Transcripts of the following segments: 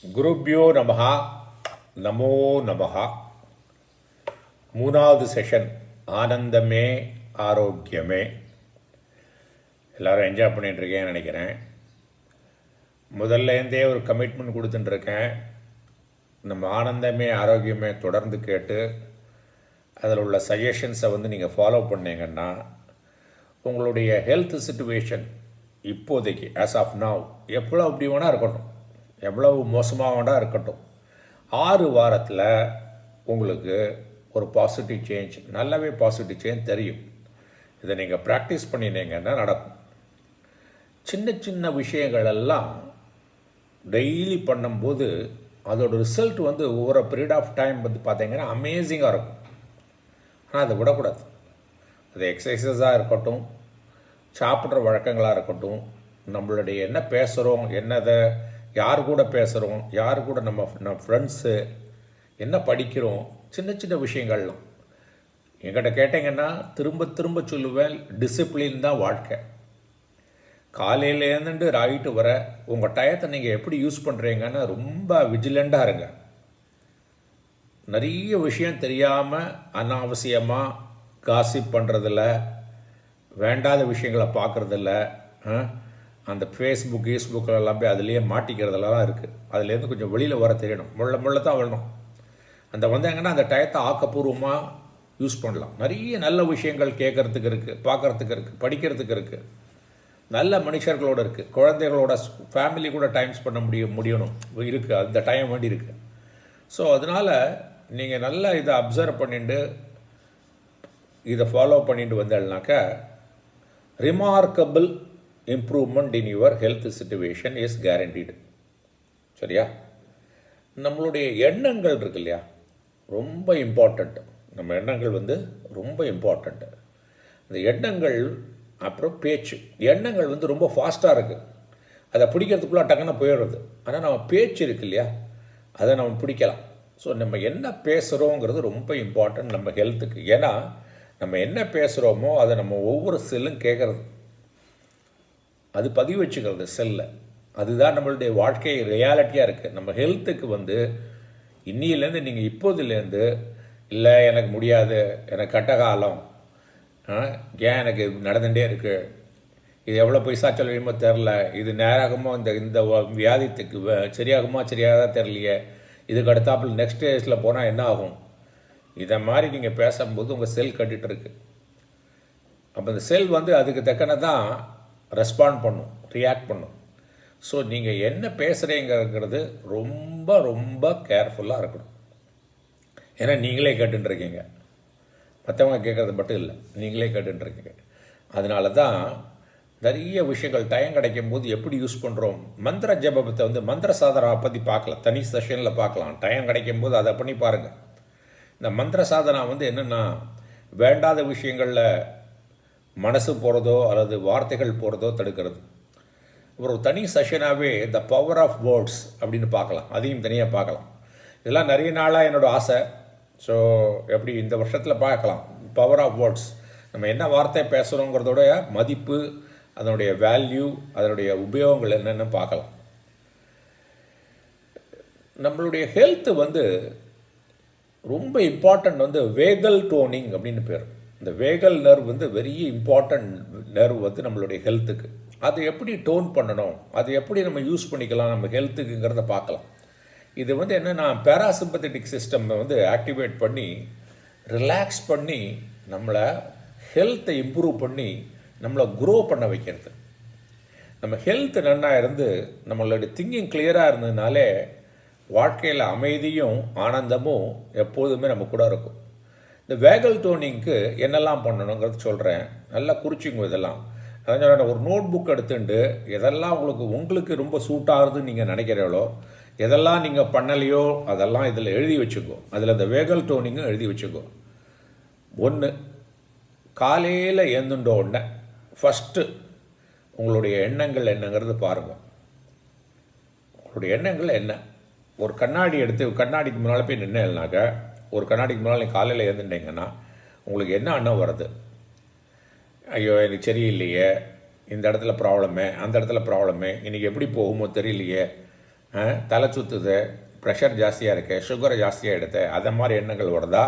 குருப்யோ நமஹா நமோ நமஹா. மூணாவது செஷன் ஆனந்தமே ஆரோக்கியமே. எல்லோரும் என்ஜாய் பண்ணிகிட்ருக்கேன்னு நினைக்கிறேன். முதல்லேருந்தே ஒரு கமிட்மெண்ட் கொடுத்துட்டுருக்கேன். நம்ம ஆனந்தமே ஆரோக்கியமே தொடர்ந்து கேட்டு அதில் உள்ள சஜஷன்ஸை நீங்கள் ஃபாலோ பண்ணீங்கன்னா உங்களுடைய ஹெல்த் சிச்சுவேஷன் இப்போதைக்கு ஆஸ் ஆஃப் நவ் எவ்வளோ அப்படி வேணால் இருக்கட்டும், எவ்வளவு மோசமாக வேணால் இருக்கட்டும், 6 வாரத்தில் உங்களுக்கு ஒரு பாசிட்டிவ் சேஞ்ச், நல்லாவே பாசிட்டிவ் சேஞ்ச் தெரியும். இதை நீங்கள் ப்ராக்டிஸ் பண்ணினீங்கன்னா நடக்கும். சின்ன சின்ன விஷயங்கள் எல்லாம் டெய்லி பண்ணும்போது அதோட ரிசல்ட் ஒவ்வொரு பீரியட் ஆஃப் டைம் பார்த்தீங்கன்னா அமேசிங்காக இருக்கும். ஆனால் அதை விடக்கூடாது. அது எக்ஸசைஸாக இருக்கட்டும், சாப்பிட்ற வழக்கங்களாக இருக்கட்டும், நம்மளுடைய என்ன பேசுகிறோம், என்னதை யார் கூட பேசுகிறோம், யார் கூட நம்ம ஃப்ரெண்ட்ஸு, என்ன படிக்கிறோம், சின்ன சின்ன விஷயங்கள்லாம் என்கிட்ட கேட்டிங்கன்னா திரும்ப திரும்ப சொல்லுவேன், டிசிப்ளின் தான் வாழ்க்கை. காலையிலேருந்து ராயிட்டு வர உங்கள் டயத்தை நீங்கள் எப்படி யூஸ் பண்ணுறீங்கன்னு ரொம்ப விஜிலண்டாக இருங்க. நிறைய விஷயம் தெரியாமல் அனாவசியமாக காசிப் பண்ணுறதில்ல, வேண்டாத விஷயங்களை பார்க்குறதில்ல, அந்த ஃபேஸ்புக்கில் போய் அதுலேயே மாட்டிக்கிறதுலாம் இருக்குது. அதுலேருந்து கொஞ்சம் வெளியில் வர தெரியணும். முள்ள தான் வரணும். அந்த வந்தாங்கன்னா அந்த டயத்தை ஆக்கப்பூர்வமாக யூஸ் பண்ணலாம். நிறைய நல்ல விஷயங்கள் கேட்குறதுக்கு இருக்குது, பார்க்குறதுக்கு இருக்குது, படிக்கிறதுக்கு இருக்குது, நல்ல மனுஷர்களோடு இருக்குது, குழந்தைகளோட ஃபேமிலி கூட டைம்ஸ் பண்ண முடியணும் இருக்குது, அந்த டைம் வேண்டி இருக்குது. ஸோ அதனால் நீங்கள் நல்லா இதை அப்சர்வ் பண்ணிட்டு இதை ஃபாலோ பண்ணிட்டு வந்தால்னாக்கா remarkable improvement in your health situation is guaranteed. சரியா? நம்மளுடைய எண்ணங்கள் இருக்கு இல்லையா, ரொம்ப இம்பார்ட்டண்ட்டு. நம்ம எண்ணங்கள் ரொம்ப இம்பார்ட்டண்ட்டு. அந்த எண்ணங்கள், அப்புறம் பேச்சு. எண்ணங்கள் ரொம்ப ஃபாஸ்ட்டாக இருக்குது, அதை பிடிக்கிறதுக்குள்ளே டக்குன்னு போயிடுறது. ஆனால் நம்ம பேச்சு இருக்கு இல்லையா, அதை நம்ம பிடிக்கலாம். ஸோ நம்ம என்ன பேசுகிறோங்கிறது ரொம்ப இம்பார்ட்டன்ட் நம்ம ஹெல்த்துக்கு. ஏன்னா நம்ம என்ன பேசுகிறோமோ அதை நம்ம ஒவ்வொரு செல்லும் கேட்குறது, அது பதிவு வச்சுக்கிறது செல்லில். அதுதான் நம்மளுடைய வாழ்க்கை ரியாலிட்டியாக இருக்குது. நம்ம ஹெல்த்துக்கு இன்னிலேருந்து நீங்கள் இப்போதுலேருந்து இல்லை எனக்கு முடியாது, எனக்கு கட்டகாலம், ஏன் எனக்கு நடந்துகிட்டே இருக்குது, இது எவ்வளோ பைசா சொல்லுமோ தெரில, இது நேராகுமோ, இந்த வியாதித்துக்கு சரியாகுமா சரியாக தெரியலையே, இதுக்கு அடுத்தாப்பில் நெக்ஸ்ட் ஸ்டேஜில் போனால் என்ன ஆகும், இதை மாதிரி நீங்கள் பேசும்போது உங்கள் செல் கட்டிகிட்ருக்கு. அப்போ இந்த செல் அதுக்கு தக்கன தான் ரெஸ்பாண்ட் பண்ணும், ரியாக்ட் பண்ணும். ஸோ நீங்கள் என்ன பேசுகிறீங்கிறது ரொம்ப ரொம்ப கேர்ஃபுல்லாக இருக்கணும். ஏன்னா நீங்களே கேட்டுருக்கீங்க, மற்றவங்க கேட்குறது மட்டும் இல்லை, நீங்களே கேட்டுருக்கீங்க. அதனால தான் நிறைய விஷயங்கள் டைம் கிடைக்கும் போது எப்படி யூஸ் பண்ணுறோம். மந்திர ஜபத்தை மந்திர சாதனா பற்றி பார்க்கலாம், தனி செஷனில் பார்க்கலாம். டைம் கிடைக்கும் போது அதை பண்ணி பாருங்கள். இந்த மந்திர சாதனா என்னென்னா, வேண்டாத விஷயங்களில் மனசு போகிறதோ அல்லது வார்த்தைகள் போகிறதோ தடுக்கிறது. ஒரு தனி செஷனாகவே த பவர் ஆஃப் வேர்ட்ஸ் அப்படின்னு பார்க்கலாம், அதையும் தனியாக பார்க்கலாம். இதெல்லாம் நிறைய நாளாக என்னோடய ஆசை. ஸோ எப்படி இந்த வருஷத்தில் பார்க்கலாம். பவர் ஆஃப் வேர்ட்ஸ், நம்ம என்ன வார்த்தை பேசுகிறோங்கிறதோட மதிப்பு, அதனுடைய வேல்யூ, அதனுடைய உபயோகங்கள் என்னென்னு பார்க்கலாம். நம்மளுடைய ஹெல்த்து ரொம்ப இம்பார்ட்டன்ட் வேகல் டோனிங் அப்படின்னு பேர். இந்த vagal nerve very important nerve நம்மளுடைய ஹெல்த்துக்கு. அது எப்படி டோன் பண்ணணும், அது எப்படி நம்ம யூஸ் பண்ணிக்கலாம் நம்ம ஹெல்த்துக்குங்கிறத பார்க்கலாம். இது என்னென்னா, பேராசிம்பத்தட்டிக் சிஸ்டம் ஆக்டிவேட் பண்ணி ரிலாக்ஸ் பண்ணி நம்மளை ஹெல்த்தை இம்ப்ரூவ் பண்ணி நம்மளை க்ரோ பண்ண வைக்கிறது. நம்ம ஹெல்த் நல்லா இருந்து நம்மளுடைய திங்கிங் கிளியராக இருந்ததுனாலே வாழ்க்கையில் அமைதியும் ஆனந்தமும் எப்போதுமே நம்ம கூட இருக்கும். இந்த வேகல் டோனிங்க்கு என்னெல்லாம் பண்ணணுங்கிறது சொல்கிறேன், நல்லா குறிச்சிங்க. இதெல்லாம் அதான் ஒரு நோட் புக் எடுத்துட்டு எதெல்லாம் உங்களுக்கு ரொம்ப சூட் ஆகுதுன்னு நீங்கள் நினைக்கிறீங்களோ, எதெல்லாம் நீங்கள் பண்ணலையோ அதெல்லாம் இதில் எழுதி வச்சுக்கோ. அதில் இந்த வேகல் டோனிங்கும் எழுதி வச்சுக்கோ. 1, காலையில் எழுந்துட்ட உடனே ஃபஸ்ட்டு உங்களுடைய எண்ணங்கள் என்னங்கிறது பாருங்கள். உங்களுடைய எண்ணங்கள் என்ன? ஒரு கண்ணாடி எடுத்து கண்ணாடிக்கு முன்னால் போய் நின்றுனாக்க, ஒரு கண்ணாடிக்கு முன்னால் நீங்கள் காலையில் எழுந்துட்டீங்கன்னா உங்களுக்கு என்ன எண்ணம் வருது? ஐயோ எனக்கு சரியில்லையே, இந்த இடத்துல ப்ராப்ளமே, அந்த இடத்துல ப்ராப்ளமே, இன்றைக்கி எப்படி போகுமோ தெரியலையே, தலை சுற்றுது, ப்ரெஷர் ஜாஸ்தியாக இருக்குது, சுகரை ஜாஸ்தியாக எடுத்து அதை மாதிரி எண்ணங்கள் வருதா,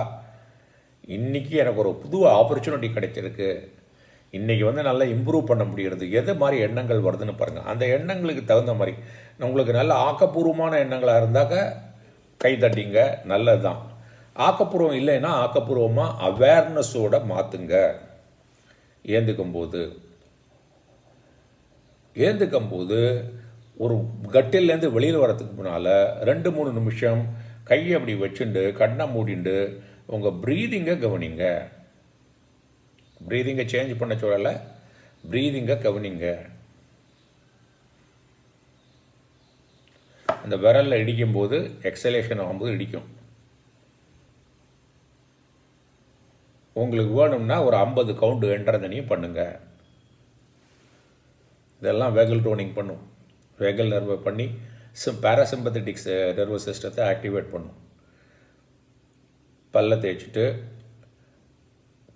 இன்றைக்கி எனக்கு ஒரு புது ஆப்பர்ச்சுனிட்டி கிடைச்சிருக்கு, இன்றைக்கி வந்து நல்லா இம்ப்ரூவ் பண்ண முடிகிறது, எது மாதிரி எண்ணங்கள் வருதுன்னு பாருங்கள். அந்த எண்ணங்களுக்கு தகுந்த மாதிரி உங்களுக்கு நல்ல ஆக்கப்பூர்வமான எண்ணங்களாக இருந்தாக்க கை தட்டிங்க, நல்லது தான். ஆக்கப்பூர்வம் இல்லைன்னா ஆக்கப்பூர்வமாக அவேர்னஸோடு மாற்றுங்க. ஏந்துக்கும்போது ஒரு கட்டிலேருந்து வெளியில் வரத்துக்கு முன்னால் 2-3 நிமிஷம் கையை அப்படி வச்சுண்டு கண்ணை மூடிண்டு உங்கள் ப்ரீதிங்கை கவனிங்க. ப்ரீதிங்கை சேஞ்ச் பண்ண சொல்லலை, ப்ரீதிங்கை கவனிங்க. அந்த விரலில் இடிக்கும்போது எக்ஸலேஷன் ஆகும்போது இடிக்கும். உங்களுக்கு வேணும்னா ஒரு 50 கவுண்ட் என்ட்ரதனையும் பண்ணுங்கள். இதெல்லாம் வேகல் டோனிங் பண்ணும். வேகல் நர்வை பண்ணி பேராசிம்பத்தட்டிக்ஸ் நர்வஸ் சிஸ்டத்தை ஆக்டிவேட் பண்ணும். பல்ல தேய்ச்சிட்டு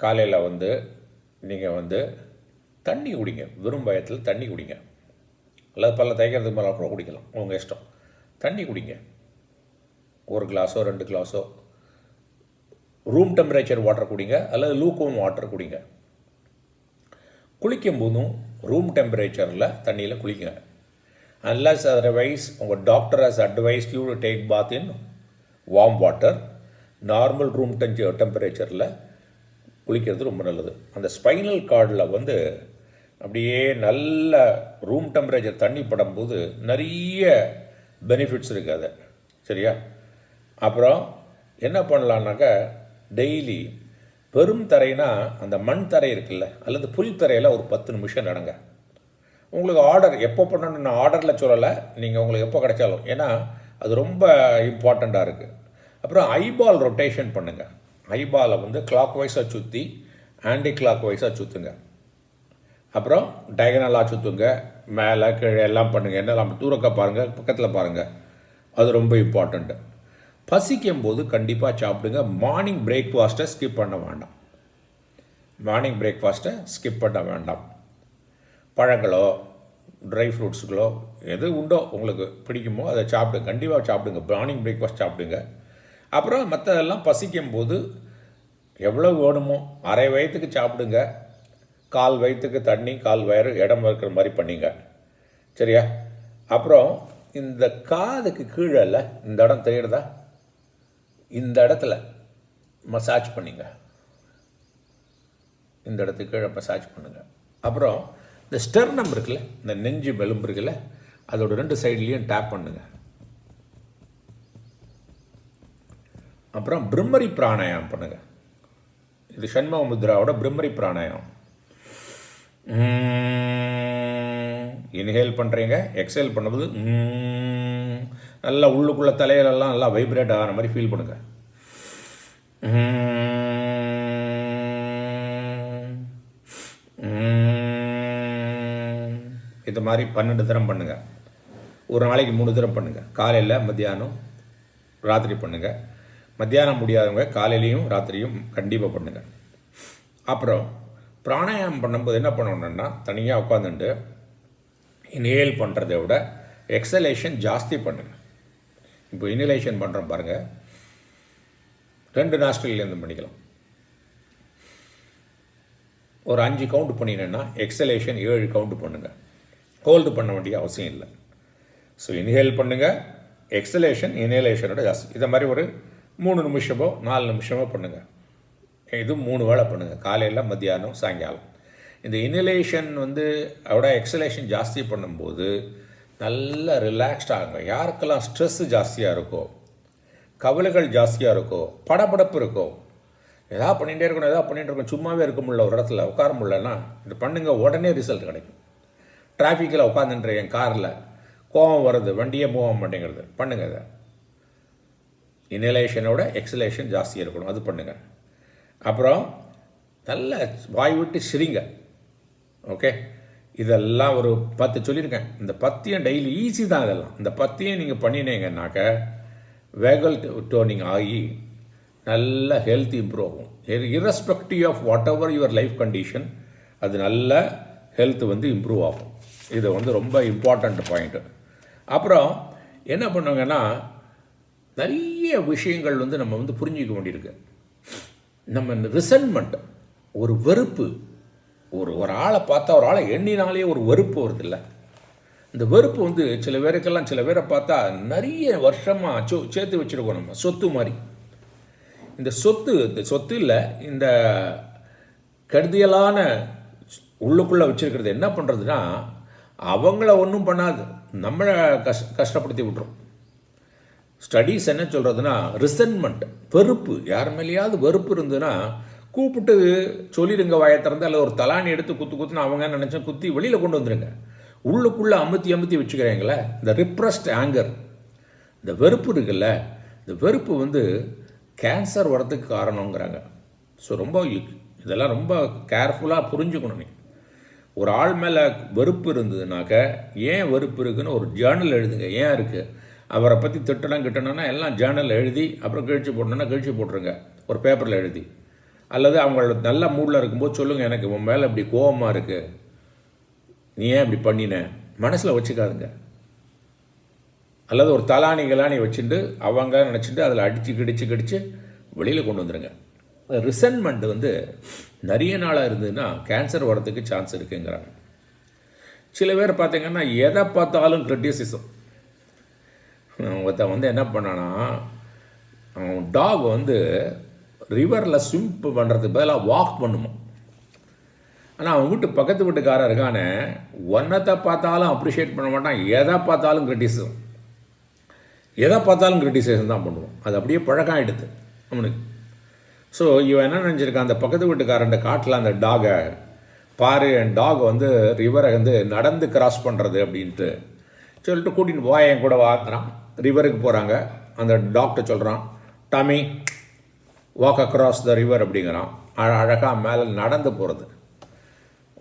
காலையில் வந்து நீங்கள் வந்து தண்ணி குடிங்க. வெறும் பயத்தில் தண்ணி குடிங்க, அல்லது பல்ல தேய்க்கிறதுக்கு மேலே கூட குடிக்கலாம், உங்கள் இஷ்டம். தண்ணி குடிங்க, 1 கிளாஸோ 2 கிளாஸோ. ரூம் டெம்பரேச்சர் வாட்டர் குடிங்க, அல்லது லூக்வார்ம் வாட்டர் குடிங்க. குளிக்கும் போதும் ரூம் டெம்பரேச்சரில் தண்ணியில் குளிங்க. அன்லஸ் அதர்வைஸ் உங்கள் doctor has advise you to take bath in warm water. Normal room டெம்பரேச்சரில் குளிக்கிறது ரொம்ப நல்லது. அந்த ஸ்பைனல் கார்டில் வந்து அப்படியே நல்ல ரூம் டெம்பரேச்சர் தண்ணி படும்போது நிறைய பெனிஃபிட்ஸ் இருக்குது அது, சரியா? அப்புறம் என்ன பண்ணலான்னாக்கா, டெய்லி பெரும் தரைனா அந்த மண் தரை இருக்குல்ல, அல்லது புல் தரையில் ஒரு 10 நிமிஷம் நடங்க. உங்களுக்கு ஆர்டர் எப்போ பண்ணணும்னு நான் ஆர்டரில் சொல்லலை, நீங்கள் உங்களுக்கு எப்போ கிடைச்சாலும், ஏன்னா அது ரொம்ப இம்பார்ட்டண்ட்டாக இருக்குது. அப்புறம் ஐபால் ரொட்டேஷன் பண்ணுங்கள். ஐபாலை வந்து கிளாக் வைஸாக சுற்றி ஆன்டி கிளாக் வைஸாக சுற்றுங்க. அப்புறம் டயகனலாக சுற்றுங்க, மேலே கீழே எல்லாம் பண்ணுங்கள். என்னெல்லாம் தூரக்க பாருங்கள், பக்கத்தில் பாருங்கள், அது ரொம்ப இம்பார்ட்டண்ட்டு. பசிக்கும் போது கண்டிப்பாக சாப்பிடுங்க. மார்னிங் பிரேக்ஃபாஸ்ட்டை ஸ்கிப் பண்ண வேண்டாம். பழங்களோ ட்ரை ஃப்ரூட்ஸுகளோ எது உண்டோ உங்களுக்கு பிடிக்குமோ அதை சாப்பிடுங்க, கண்டிப்பாக சாப்பிடுங்க. மார்னிங் பிரேக்ஃபாஸ்ட் சாப்பிடுங்க. அப்புறம் மற்றதெல்லாம் பசிக்கும் போது எவ்வளோ வேணுமோ அரை வயிற்றுக்கு சாப்பிடுங்க, 1/4 வயிற்றுக்கு தண்ணி, 1/4 வயிறு இடம் இருக்கிற மாதிரி பண்ணிங்க, சரியா? அப்புறம் இந்த காதுக்கு கீழே இந்த இடம் தெரியுறதா, இந்த இடத்துல மசாஜ் பண்ணிங்க. இந்த இடத்துக்கு கீழே மசாஜ் பண்ணுங்கள். அப்புறம் இந்த ஸ்டெர்னம் இருக்குல்ல, இந்த நெஞ்சு எலும்பு இருக்குல்ல, அதோட 2 சைட்லேயும் டேப் பண்ணுங்க. அப்புறம் பிரம்மரி பிராணாயாமம் பண்ணுங்க. இது ஷண்முக முத்ராவோட பிரம்மரி பிராணாயாமம். இன்ஹேல் பண்ணுறீங்க, எக்ஸேல் பண்ணும்போது நல்லா உள்ளுக்குள்ளே தலையிலெல்லாம் நல்லா வைப்ரேட் ஆகிற மாதிரி ஃபீல் பண்ணுங்க. இது மாதிரி 12 தரம் பண்ணுங்க. ஒரு நாளைக்கு 3 தரம் பண்ணுங்க. காலையில், மத்தியானம், ராத்திரி பண்ணுங்க. மத்தியானம் முடியாதவங்க காலையிலையும் ராத்திரியும் கண்டிப்பாக பண்ணுங்க. அப்புறம் பிராணாயாமம் பண்ணும்போது என்ன பண்ணணுன்னா, தனியாக உட்காந்துட்டு இன்ஹேல் பண்ணுறதை விட எக்ஸலேஷன் ஜாஸ்தி பண்ணுங்க. இப்போ இன்ஹலேஷன் பண்ணுறோம் பாருங்கள், 2 நாஸ்ட்ரிலேருந்து பண்ணிக்கலாம். ஒரு 5 கவுண்ட் பண்ணினேன்னா எக்ஸலேஷன் 7 கவுண்ட் பண்ணுங்கள். ஹோல்டு பண்ண வேண்டிய அவசியம் இல்லை. ஸோ இன்ஹேல் பண்ணுங்கள், எக்ஸலேஷன் இன்ஹலேஷனோட ஜாஸ்தி. இதை மாதிரி ஒரு 3 நிமிஷமோ 4 நிமிஷமோ பண்ணுங்கள். இது 3 வேளை பண்ணுங்கள், காலையில், மத்தியானம், சாயங்காலம். இந்த இன்ஹலேஷன் வந்து அதோட எக்ஸலேஷன் ஜாஸ்தி பண்ணும்போது நல்லா ரிலாக்ஸ்ட் ஆகுங்க. யாருக்கெல்லாம் ஸ்ட்ரெஸ்ஸு ஜாஸ்தியாக இருக்கோ, கவலைகள் ஜாஸ்தியாக இருக்கோ, படபடப்பு இருக்கோ, எதாவது பண்ணிகிட்டே இருக்கணும், சும்மாவே இருக்க முடியல, ஒரு இடத்துல உட்கார முடியலன்னா இது பண்ணுங்கள், உடனே ரிசல்ட் கிடைக்கும். டிராஃபிக்கில் உட்காந்துன்ற என் காரில் கோபம் வருது, வண்டியே போக மாட்டேங்கிறது, பண்ணுங்கள். இதை இன்ஹலேஷனோட எக்ஸலேஷன் ஜாஸ்தியாக இருக்கணும், அது பண்ணுங்கள். அப்புறம் நல்ல வாய் விட்டு சிரிங்க. ஓகே, இதெல்லாம் ஒரு 10 சொல்லியிருக்கேன். இந்த 10 டெய்லி ஈஸி தான். இதெல்லாம் இந்த 10 நீங்கள் பண்ணினீங்கன்னாக்க வேகல் டோனிங் ஆகி நல்ல ஹெல்த் இம்ப்ரூவ் ஆகும். Irrespective of whatever your life condition, அது நல்ல ஹெல்த் வந்து இம்ப்ரூவ் ஆகும். இது வந்து ரொம்ப இம்பார்ட்டண்ட் பாயிண்ட்டு. அப்புறம் என்ன பண்ணுவாங்கன்னா நிறைய விஷயங்கள் வந்து நம்ம வந்து புரிஞ்சிக்க வேண்டியிருக்கு. நம்ம இந்த ரிசன்மெண்ட், ஒரு வெறுப்பு, ஒரு ஆளை பார்த்தா ஒரு ஆளை எண்ணினாலே ஒரு வெறுப்பு வருது இல்லை. இந்த வெறுப்பு வந்து சில பேரை பார்த்தா நிறைய வருஷமாக சேர்த்து வச்சுருக்கோம் நம்ம சொத்து மாதிரி. இந்த சொத்து இல்லை, இந்த கருதியலான உள்ளுக்குள்ளே வச்சுருக்கிறது என்ன பண்ணுறதுன்னா, அவங்கள ஒன்றும் பண்ணாது, நம்மளை கஷ்டப்படுத்தி விட்டுரும். ஸ்டடீஸ் என்ன சொல்கிறதுனா, ரிசன்மெண்ட், வெறுப்பு, யார் மேலேயாவது வெறுப்பு இருந்ததுன்னா கூப்பிட்டு சொல்லிடுங்க வாயை திறந்து, அல்லது ஒரு தலானி எடுத்து குத்துன்னு அவங்க நினச்சா குத்தி வெளியில் கொண்டு வந்துடுங்க. உள்ளுக்குள்ளே அமுத்தி வச்சுக்கிறீங்களே, இந்த ரிப்ரஸ்ட் ஆங்கர், இந்த வெறுப்பு இருக்குல்ல, இந்த வெறுப்பு வந்து கேன்சர் வரதுக்கு காரணங்கிறாங்க. ஸோ இதெல்லாம் ரொம்ப கேர்ஃபுல்லாக புரிஞ்சுக்கணும். நீங்கள் ஒரு ஆள் மேலே வெறுப்பு இருந்ததுனாக்க, ஏன் வெறுப்பு இருக்குதுன்னு ஒரு ஜேர்னல் எழுதுங்க. ஏன் இருக்குது, அவரை பற்றி கிட்டணும்னா எல்லாம் ஜேர்னல் எழுதி அப்புறம் கழிச்சு போட்டுருங்க ஒரு பேப்பரில் எழுதி. அல்லது அவங்கள நல்ல மூடில் இருக்கும்போது சொல்லுங்கள், எனக்கு உன் மேலே இப்படி கோபமாக இருக்குது, நீ ஏன் இப்படி பண்ணின, மனசில் வச்சுக்காதுங்க. அல்லது ஒரு தலானி வச்சுட்டு அவங்க நினச்சிட்டு அதில் கடிச்சு வெளியில் கொண்டு வந்துடுங்க. ரிசன்மெண்ட் வந்து நிறைய நாளாக இருந்ததுன்னா கேன்சர் வரதுக்கு சான்ஸ் இருக்குங்கிறாங்க. சில பேர் பார்த்தீங்கன்னா எதை பார்த்தாலும் கிரிட்டிசிசம். ஒருத்தன் வந்து என்ன பண்ணானா, அவன் டாக் வந்து ரிவரில் ஸ்விம் பண்ணுறதுக்கு பதிலாக வாக் பண்ணுமா. ஆனால் அவன் பக்கத்து வீட்டுக்காரன் இருக்கானே, ஒன்றத்தை பார்த்தாலும் அப்ரிஷியேட் பண்ண மாட்டான், எதை பார்த்தாலும் கிரிட்டிசைசம் தான் பண்ணுவோம். அது அப்படியே பழக்கம் ஆகிடுது அவனுக்கு. ஸோ இவன் என்ன நினச்சிருக்கான், அந்த பக்கத்து வீட்டுக்காரன் காட்டில் அந்த டாகை பாரு, என் டாக் வந்து ரிவரை வந்து நடந்து கிராஸ் பண்ணுறது அப்படின்ட்டு சொல்லிட்டு கூட்டின்னு என் கூட வாங்குறான். ரிவருக்கு போகிறாங்க. அந்த டாக்டர் சொல்கிறான், Tommy walk across the river அப்படிங்கிறான். அழகாக மேலே நடந்து போகிறது.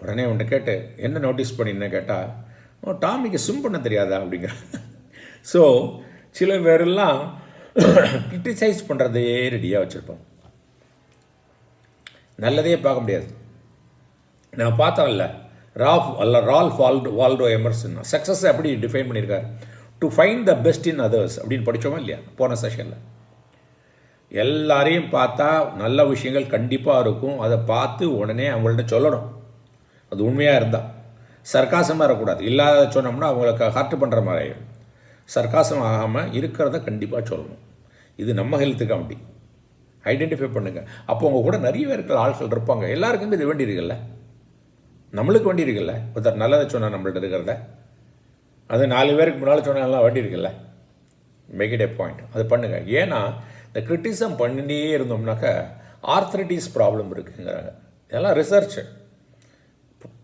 உடனே அவன்கிட்ட கேட்டு, என்ன நோட்டீஸ் பண்ணின்னு கேட்டால், டாமிக்கு ஸ்விம் பண்ண தெரியாதா அப்படிங்கிற. ஸோ சில பேரெல்லாம் கிரிட்டிசைஸ் பண்ணுறதே ரெடியாக வச்சுருப்போம், நல்லதே பார்க்க முடியாது. நான் பார்த்தோம்ல, ரால்ஃப் வால்டோ எமர்சன் சக்ஸஸ் எப்படி டிஃபைன் பண்ணியிருக்காரு, to find the best in others அப்படின்னு படித்தோமா இல்லையா போன செஷனில். எல்லாரையும் பார்த்தா நல்ல விஷயங்கள் கண்டிப்பாக இருக்கும், அதை பார்த்து உடனே அவங்கள்ட்ட சொல்லணும். அது உண்மையாக இருந்தால் சர்க்காசமாக இருக்கக்கூடாது. இல்லாத சொன்னோம்னா அவங்களுக்கு ஹர்ட் பண்ணுற மாதிரி ஆகிடும். சர்க்காசம் ஆகாமல் இருக்கிறத கண்டிப்பாக சொல்லணும். இது நம்ம ஹெல்த்துக்கு அப்படி ஐடென்டிஃபை பண்ணுங்கள். அப்போ உங்கள் கூட நிறைய பேருக்கு ஆட்கள் இருப்பாங்க, எல்லாருக்குமே இது வேண்டியிருக்குல்ல, நம்மளுக்கு வேண்டியிருக்குல்ல. ஒருத்தர் நல்லதை சொன்னால் நம்மள்ட்ட இருக்கிறத அது 4 பேருக்கு முன்னால் சொன்னால் நல்லா வேண்டியிருக்குல்ல. மேக் இட் ஏ பாயிண்ட், அது பண்ணுங்கள். ஏன்னா இந்த கிரிட்டிசம் பண்ணிட்டே இருந்தோம்னாக்கா ஆர்த்ரைட்டிஸ் ப்ராப்ளம் இருக்குங்கிறாங்க. இதெல்லாம் ரிசர்ச்.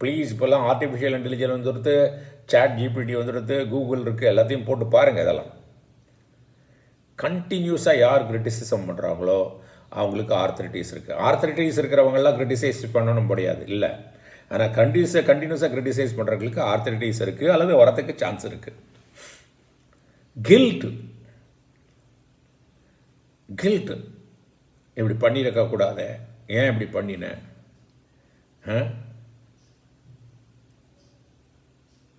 ப்ளீஸ் இப்போல்லாம் ஆர்டிஃபிஷியல் இன்டெலிஜென்ஸ் வந்துடுது, சாட் ஜிபிடி வந்துடுது, கூகுள் இருக்குது, எல்லாத்தையும் போட்டு பாருங்கள். இதெல்லாம் கண்டினியூஸாக யார் கிரிட்டிசிசம் பண்ணுறாங்களோ அவங்களுக்கு ஆர்த்ரைட்டிஸ் இருக்குது. ஆர்த்ரைட்டிஸ் இருக்கிறவங்கெல்லாம் கிரிட்டிசைஸ் பண்ணணும் முடியாது இல்லை. ஆனால் கண்டினியூஸாக கிரிட்டிசைஸ் பண்ணுறவங்களுக்கு ஆர்த்ரைட்டிஸ் இருக்குது அல்லது வரத்துக்கு சான்ஸ் இருக்குது. கில்ட்டு இப்படி பண்ணியிருக்கக்கூடாது, ஏன் இப்படி பண்ணினேன்.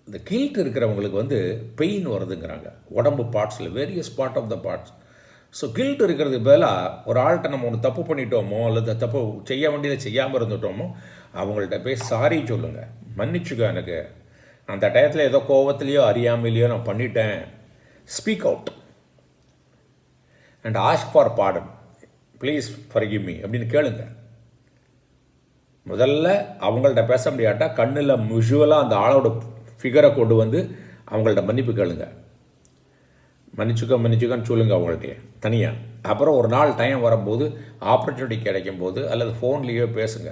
இந்த கில்ட் இருக்கிறவங்களுக்கு வந்து பெயின் வருதுங்கிறாங்க உடம்பு பார்ட்ஸில், various part of the parts. So guilt இருக்கிறதுக்கு பதிலாக ஒரு ஆள்கிட்ட நம்ம ஒன்று தப்பு பண்ணிட்டோமோ அல்லது தப்பு செய்ய வேண்டியதை செய்யாமல் இருந்துட்டோமோ அவங்கள்ட்ட போய் சாரி சொல்லுங்கள், மன்னிச்சுக்க, எனக்கு அந்த டயத்தில் ஏதோ கோவத்துலேயோ அறியாமலையோ நான் பண்ணிட்டேன், speak out and ask for pardon, please forgive me அப்படின்னு கேளுங்க. முதல்ல அவங்கள்ட்ட பேச முடியாட்டா கண்ணில் விஷுவலாக அந்த ஆளோட ஃபிகரை கொண்டு வந்து அவங்கள்ட்ட மன்னிப்பு கேளுங்க. மன்னிச்சுக்கன்னு சொல்லுங்கள் அவங்கள்ட்ட தனியாக. அப்புறம் ஒரு நாள் டைம் வரும்போது, ஆப்பர்ச்சுனிட்டி கிடைக்கும் போது அல்லது ஃபோன்லேயோ பேசுங்க.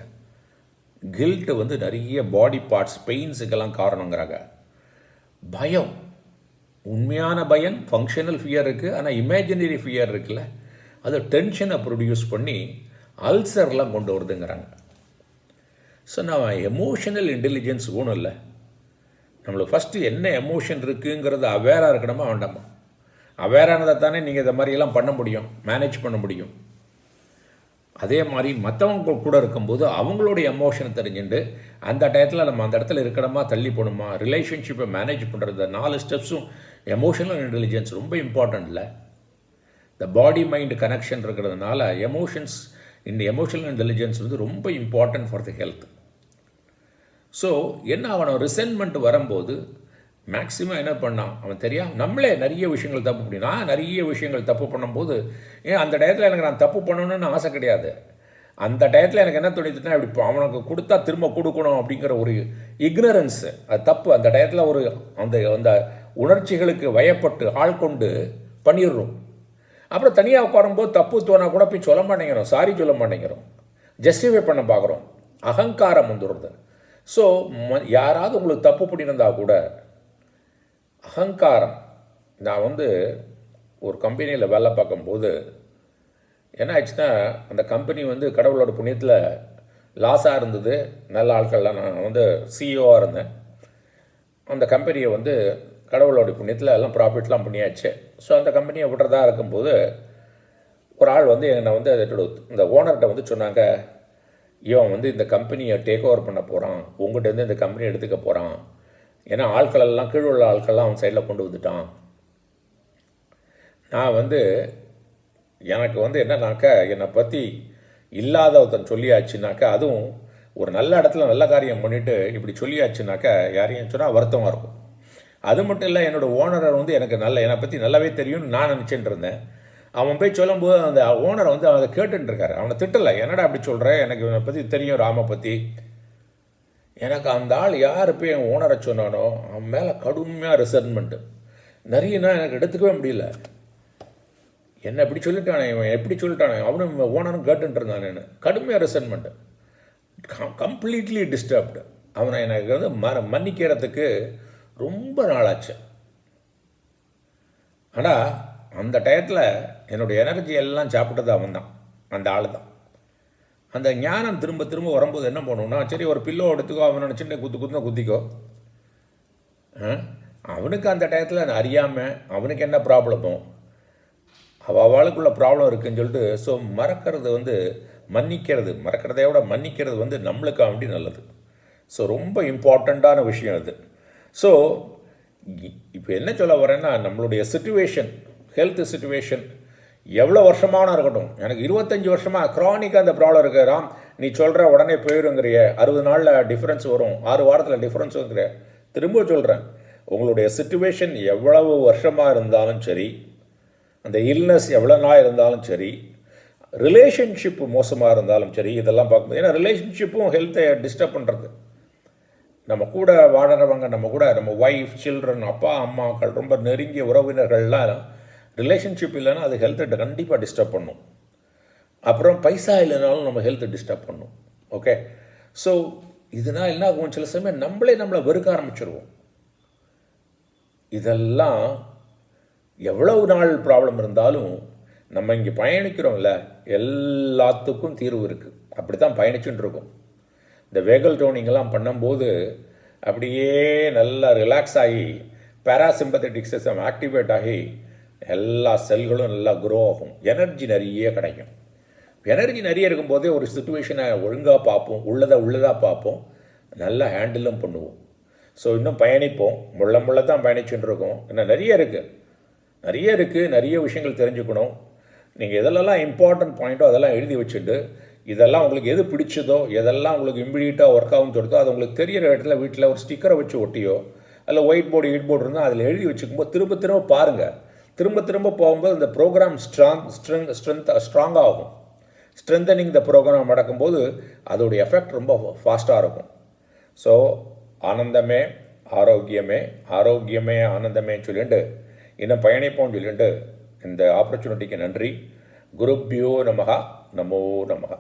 கில்ட்டு வந்து நிறைய பாடி பார்ட்ஸ் பெயின்ஸுக்கெல்லாம் காரணங்கிறாங்க. பயம், உண்மையான பயம், ஃபங்க்ஷனல் ஃபியர் இருக்குது, ஆனால் இமேஜினரி ஃபியர் இருக்குல்ல, அது டென்ஷனை ப்ரொடியூஸ் பண்ணி அல்சர்லாம் கொண்டு வருதுங்கிறாங்க. ஸோ நான் எமோஷனல் இன்டெலிஜென்ஸ் ஒன்றும் இல்லை. நம்மளுக்கு ஃபஸ்ட்டு என்ன எமோஷன் இருக்குங்கிறது அவேராக இருக்கணுமா வேண்டாமா? அவேரானதை தானே நீங்கள் இதை மாதிரியெல்லாம் பண்ண முடியும், மேனேஜ் பண்ண முடியும். அதே மாதிரி மற்றவங்க கூட இருக்கும்போது அவங்களுடைய எமோஷனை தெரிஞ்சுட்டு அந்த டயத்தில் நம்ம அந்த இடத்துல இருக்கணுமா தள்ளி போகணுமா, ரிலேஷன்ஷிப்பை மேனேஜ் பண்ணுறது 4 ஸ்டெப்ஸும் எமோஷனல் இன்டெலிஜென்ஸ் ரொம்ப இம்பார்ட்டன்ட் இல்லை? இந்த பாடி மைண்ட் கனெக்ஷன் இருக்கிறதுனால எமோஷனல் இன்டெலிஜென்ஸ் வந்து ரொம்ப important for the health. So என்ன ஆகணும், ரிசென்ட்மெண்ட் வரும்போது மேக்ஸிமம் என்ன பண்ணான் அவன் நம்மளே நிறைய விஷயங்கள் தப்பு பண்ணி, நான் நிறைய விஷயங்கள் தப்பு பண்ணும்போது அந்த டயத்தில் எனக்கு நான் தப்பு பண்ணணும்னு ஆசை கிடையாது. அந்த டயத்தில் எனக்கு என்ன தோணிச்சுன்னா, இப்படி அவனுக்கு கொடுத்தா திரும்ப கொடுக்கணும் அப்படிங்கிற ஒரு இக்னரன்ஸு, அது தப்பு. அந்த டயத்தில் ஒரு அந்த உணர்ச்சிகளுக்கு வயப்பட்டு ஆள் கொண்டு பண்ணிடுறோம். அப்புறம் தனியாக உட்காரும்போது தப்பு தோணா கூட போய் சொல்ல மாட்டேங்கிறோம், சாரி சொல்ல மாட்டேங்கிறோம், ஜஸ்டிஃபை பண்ண பார்க்குறோம், அகங்காரம் வந்துடுறது. ஸோ யாராவது உங்களுக்கு தப்பு பண்ணியிருந்தா கூட அகங்காரம். நான் வந்து ஒரு கம்பெனியில் வேலை பார்க்கும்போது என்ன ஆச்சுன்னா, அந்த கம்பெனி வந்து கடவுளோட புண்ணியத்தில் லாஸாக இருந்தது, நல்ல ஆட்கள்லாம். நான் வந்து சிஇஓவாக இருந்தேன். அந்த கம்பெனியை வந்து கடவுளோட புண்ணியத்தில் எல்லாம் ப்ராஃபிட்லாம் பண்ணியாச்சு. ஸோ அந்த கம்பெனியை விட்டுறதா இருக்கும்போது ஒரு ஆள் வந்து என்னை வந்து இந்த ஓனர்கிட்ட வந்து சொன்னாங்க, இவன் வந்து இந்த கம்பெனியை டேக் ஓவர் பண்ண போகிறான், உங்கள்கிட்ட இந்த கம்பெனி எடுத்துக்க போகிறான், ஏன்னா ஆட்களெல்லாம் கீழே உள்ள ஆட்கள்லாம் அவன் சைடில் கொண்டு வந்துட்டான். நான் வந்து எனக்கு வந்து என்னன்னாக்கா, என்னை பற்றி இல்லாத ஒருத்தன் சொல்லியாச்சுனாக்கா, அதுவும் ஒரு நல்ல இடத்துல நல்ல காரியம் பண்ணிவிட்டு இப்படி சொல்லியாச்சுனாக்கா யாரையும் சொன்னால் வருத்தமாக இருக்கும். அது மட்டும் இல்லை, என்னோடய ஓனரை வந்து என்னை பற்றி நல்லாவே தெரியும்னு நான் நினச்சிட்டு இருந்தேன். அவன் போய் சொல்லும்போது அந்த ஓனரை வந்து அதை கேட்டுருக்காரு. அவனை திட்டலை, என்னடா அப்படி சொல்கிறேன், எனக்கு இவனை பற்றி தெரியும், ராமை பற்றி. எனக்கு அந்த ஆள் யார் போய் என் ஓனரை சொன்னானோ அவன் மேலே கடுமையாக ரிசர்மெண்ட்டு நிறையனா எனக்கு எடுத்துக்கவே முடியல. என்னை எப்படி சொல்லிட்டானே, இவன் எப்படி சொல்லிட்டானே, அவனும் ஓனரும் கேட்டுட்டு இருந்தான். நான் கடுமையாக ரிசர்மெண்ட்டு, கம்ப்ளீட்லி டிஸ்டர்ப்டு. அவனை எனக்கு வந்து மன்னிக்கிறதுக்கு ரொம்ப நாளாச்சு. ஆனால் அந்த டயத்தில் என்னுடைய எனர்ஜி எல்லாம் சாப்பிட்டது அவன் தான், அந்த ஆள் தான். அந்த ஞானம் திரும்ப திரும்ப வரும்போது என்ன பண்ணுவோம்னா, சரி ஒரு பில்லோ எடுத்துக்கோ, அவனோட சின்ன குத்திக்கோ. அவனுக்கு அந்த டயத்தில் அறியாமல் அவனுக்கு என்ன ப்ராப்ளமோ அவளுக்குள்ள ப்ராப்ளம் இருக்குதுன்னு சொல்லிட்டு, ஸோ மறக்கிறது வந்து மறக்கிறதை விட மன்னிக்கிறது வந்து நம்மளுக்கு அப்படி நல்லது. ஸோ ரொம்ப இம்பார்ட்டண்ட்டான விஷயம் அது. ஸோ இப்போ என்ன சொல்ல வரேன்னா, நம்மளுடைய சிச்சுவேஷன், ஹெல்த் சிச்சுவேஷன் எவ்வளோ வருஷமான இருக்கட்டும், எனக்கு 25 வருஷமாக க்ரானிக்காக அந்த ப்ராப்ளம் இருக்குது. ராம், நீ சொல்கிற உடனே போயிருங்கிறிய, 60 நாளில் டிஃப்ரென்ஸ் வரும், 6 வாரத்தில் டிஃப்ரென்ஸ் வந்துக்கிற. திரும்ப சொல்கிறேன், உங்களுடைய சிச்சுவேஷன் எவ்வளவு வருஷமாக இருந்தாலும் சரி, அந்த இல்னஸ் எவ்வளோ நாள் இருந்தாலும் சரி, ரிலேஷன்ஷிப்பு மோசமாக இருந்தாலும் சரி, இதெல்லாம் பார்க்கும்போது, ஏன்னா ரிலேஷன்ஷிப்பும் ஹெல்த்தை டிஸ்டர்ப் பண்ணுறது. நம்ம கூட வாழறவங்க, நம்ம ஒய்ஃப், சில்ட்ரன், அப்பா அம்மாக்கள், ரொம்ப நெருங்கிய உறவினர்கள்லாம் ரிலேஷன்ஷிப் இல்லைன்னா அது ஹெல்த்தை கண்டிப்பாக டிஸ்டர்ப் பண்ணும். அப்புறம் பைசா இல்லைனாலும் நம்ம ஹெல்த்தை டிஸ்டர்ப் பண்ணும். ஓகே, ஸோ இதனால் என்ன ஆகும், சில சமயம் நம்மளை வெறுக்க ஆரம்பிச்சிருவோம். இதெல்லாம் எவ்வளவு நாள் ப்ராப்ளம் இருந்தாலும் நம்ம இங்கே பயணிக்கிறோம்ல, எல்லாத்துக்கும் தீர்வு இருக்குது. அப்படி தான் பயணிச்சுட்டு இருக்கோம். இந்த வேகல் டோனிங்கெல்லாம் பண்ணும்போது அப்படியே நல்லா ரிலாக்ஸ் ஆகி பேராசிம்பத்தட்டிக் சிஸ்டம் ஆக்டிவேட் ஆகி எல்லா செல்களும் நல்லா க்ரோ ஆகும், எனர்ஜி நிறைய கிடைக்கும். எனர்ஜி நிறைய இருக்கும்போதே ஒரு சுச்சுவேஷனை ஒழுங்காக பார்ப்போம், உள்ளதாக பார்ப்போம், நல்லா ஹேண்டிலும் பண்ணுவோம். ஸோ இன்னும் பயணிப்போம், முள்ள தான் பயணிச்சுட்டு இருக்கோம். இன்னும் நிறைய இருக்குது, நிறைய விஷயங்கள் தெரிஞ்சுக்கணும். நீங்கள் எதெல்லாம் இம்பார்ட்டன்ட் பாயிண்ட்டோ அதெல்லாம் எழுதி வச்சுட்டு, இதெல்லாம் உங்களுக்கு எது பிடிச்சதோ, எதெல்லாம் உங்களுக்கு இம்மிடியட்டாக ஒர்க் ஆகும்னு சொல்லிட்டோ, அது உங்களுக்கு தெரியிற இடத்துல வீட்டில் ஒரு ஸ்டிக்கரை வச்சு ஒட்டியோ, அதில் ஒயிட் போர்டு இருந்தால் அதில் எழுதி வச்சுக்கும்போது திரும்ப பாருங்கள். திரும்ப போகும்போது இந்த ப்ரோக்ராம் ஸ்ட்ராங் ஆகும். ஸ்ட்ரென்தனிங் த ப்ரோக்ராம் நடக்கும்போது அதோடைய எஃபெக்ட் ரொம்ப ஃபாஸ்ட்டாக இருக்கும். ஸோ ஆனந்தமே ஆரோக்கியமே ஆனந்தமேன்னு சொல்லிட்டு இன்னும் பயணிப்போம்னு சொல்லிட்டு இந்த ஆப்பர்ச்சுனிட்டிக்கு நன்றி. குருப்யோ நமஹ, நமோ நமஹ.